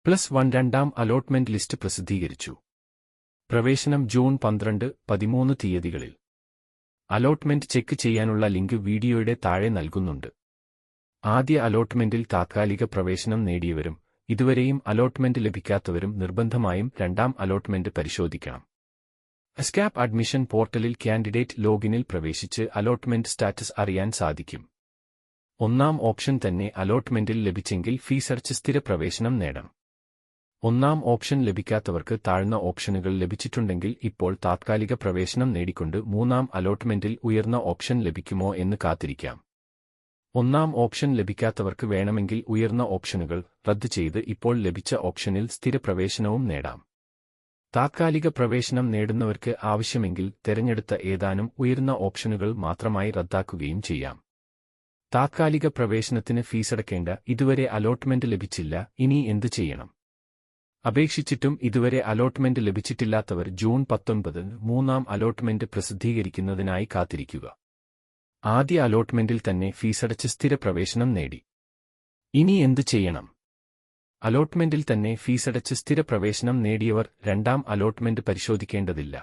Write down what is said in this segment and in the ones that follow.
+1 രണ്ടാം allotment list പ്രസിദ്ധീകരിച്ചു. പ്രവേശനം ജൂൺ 12, 13 തീയതികളിൽ. അലോട്ട്മെന്റ് ചെക്ക് ചെയ്യാനുള്ള ലിങ്ക് വീഡിയോയുടെ താഴെ നൽകുന്നുണ്ട്. ആദ്യ അലോട്ട്മെന്റിൽ താത്കാലിക പ്രവേശനം നേടിയവരും ഇതുവരെയും അലോട്ട്മെന്റ് ലഭിക്കാത്തവരും നിർബന്ധമായും രണ്ടാം അലോട്ട്മെന്റ് പരിശോധിക്കണം. എസ്കാപ്പ് അഡ്മിഷൻ പോർട്ടലിൽ കാൻഡിഡേറ്റ് ലോഗിനിൽ പ്രവേശിച്ച് അലോട്ട്മെന്റ് സ്റ്റാറ്റസ് അറിയാൻ സാധിക്കും. ഒന്നാം ഓപ്ഷൻ തന്നെ അലോട്ട്മെന്റിൽ ലഭിച്ചെങ്കിൽ ഫീസടച്ച് സ്ഥിര പ്രവേശനം നേടാം. ഒന്നാം ഓപ്ഷൻ ലഭിക്കാത്തവർക്ക് താഴ്ന്ന ഓപ്ഷനുകൾ ലഭിച്ചിട്ടുണ്ടെങ്കിൽ ഇപ്പോൾ താത്കാലിക പ്രവേശനം നേടിക്കൊണ്ട് മൂന്നാം അലോട്ട്മെന്റിൽ ഉയർന്ന ഓപ്ഷൻ ലഭിക്കുമോ എന്ന് കാത്തിരിക്കാം. ഒന്നാം ഓപ്ഷൻ ലഭിക്കാത്തവർക്ക് വേണമെങ്കിൽ ഉയർന്ന ഓപ്ഷനുകൾ റദ്ദ് ചെയ്ത് ഇപ്പോൾ ലഭിച്ച ഓപ്ഷനിൽ സ്ഥിര പ്രവേശനവും നേടാം. താത്കാലിക പ്രവേശനം നേടുന്നവർക്ക് ആവശ്യമെങ്കിൽ തിരഞ്ഞെടുത്ത ഏതാനും ഉയർന്ന ഓപ്ഷനുകൾ മാത്രമായി റദ്ദാക്കുകയും ചെയ്യാം. താത്കാലിക പ്രവേശനത്തിന് ഫീസടക്കേണ്ട. ഇതുവരെ അലോട്ട്മെന്റ് ലഭിച്ചില്ല, ഇനി എന്ത് ചെയ്യണം? അപേക്ഷിച്ചിട്ടും ഇതുവരെ അലോട്ട്മെന്റ് ലഭിച്ചിട്ടില്ലാത്തവർ ജൂൺ 19 മൂന്നാം അലോട്ട്മെന്റ് പ്രസിദ്ധീകരിക്കുന്നതിനായി കാത്തിരിക്കുക. ആദ്യ അലോട്ട്മെന്റിൽ തന്നെ ഫീസടച്ച് സ്ഥിര പ്രവേശനം നേടി. ഇനി എന്ത് ചെയ്യണം? അലോട്ട്മെന്റിൽ തന്നെ ഫീസടച്ച് സ്ഥിര പ്രവേശനം നേടിയവർ രണ്ടാം അലോട്ട്മെന്റ് പരിശോധിക്കേണ്ടതില്ല.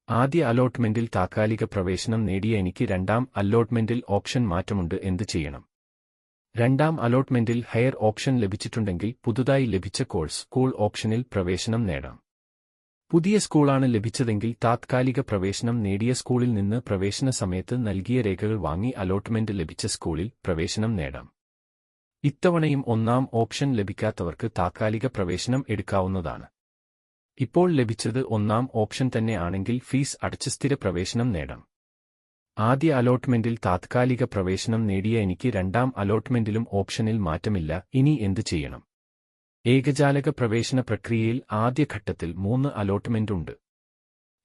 ആദ്യ അലോട്ട്മെന്റിൽ താത്കാലിക പ്രവേശനം നേടിയ എനിക്ക് രണ്ടാം അലോട്ട്മെന്റിൽ ഓപ്ഷൻ മാറ്റമുണ്ട്, എന്ത് ചെയ്യണം? രണ്ടാം അലോട്ട്മെന്റിൽ ഹയർ ഓപ്ഷൻ ലഭിച്ചിട്ടുണ്ടെങ്കിൽ പുതുതായി ലഭിച്ച കോഴ്സ് സ്കൂൾ ഓപ്ഷനിൽ പ്രവേശനം നേടാം. പുതിയ സ്കൂളാണ് ലഭിച്ചതെങ്കിൽ താത്കാലിക പ്രവേശനം നേടിയ സ്കൂളിൽ നിന്ന് പ്രവേശന സമയത്ത് നൽകിയ രേഖകൾ വാങ്ങി അലോട്ട്മെന്റ് ലഭിച്ച സ്കൂളിൽ പ്രവേശനം നേടാം. ഇത്തവണയും ഒന്നാം ഓപ്ഷൻ ലഭിക്കാത്തവർക്ക് താത്കാലിക പ്രവേശനം എടുക്കാവുന്നതാണ്. ഇപ്പോൾ ലഭിച്ചത് ഒന്നാം ഓപ്ഷൻ തന്നെ ആണെങ്കിൽ ഫീസ് അടച്ച് സ്ഥിര പ്രവേശനം നേടാം. ആദ്യ അലോട്ട്മെന്റിൽ താത്കാലിക പ്രവേശനം നേടിയ എനിക്ക് രണ്ടാം അലോട്ട്മെന്റിലും ഓപ്ഷനിൽ മാറ്റമില്ല, ഇനി എന്ത് ചെയ്യണം? ഏകജാലക പ്രവേശന പ്രക്രിയയിൽ ആദ്യഘട്ടത്തിൽ 3 അലോട്ട്മെന്റ് ഉണ്ട്.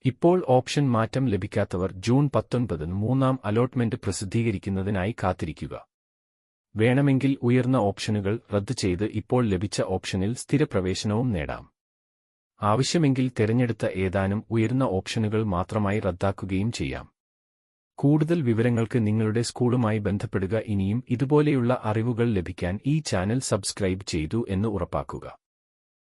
ഇപ്പോൾ ഓപ്ഷൻ മാറ്റം ലഭിക്കാത്തവർ ജൂൺ 19 മൂന്നാം അലോട്ട്മെന്റ് പ്രസിദ്ധീകരിക്കുന്നതിനായി കാത്തിരിക്കുക. വേണമെങ്കിൽ ഉയർന്ന ഓപ്ഷനുകൾ റദ്ദ് ചെയ്ത് ഇപ്പോൾ ലഭിച്ച ഓപ്ഷനിൽ സ്ഥിര പ്രവേശനവും നേടാം. ആവശ്യമെങ്കിൽ തിരഞ്ഞെടുത്ത ഏതാനും ഉയർന്ന ഓപ്ഷനുകൾ മാത്രമായി റദ്ദാക്കുകയും ചെയ്യാം. കൂടുതൽ വിവരങ്ങൾക്ക് നിങ്ങളുടെ സ്കൂളുമായി ബന്ധപ്പെടുക. ഇനിയും ഇതുപോലെയുള്ള അറിവുകൾ ലഭിക്കാൻ ഈ ചാനൽ സബ്സ്ക്രൈബ് ചെയ്തു എന്ന് ഉറപ്പാക്കുക.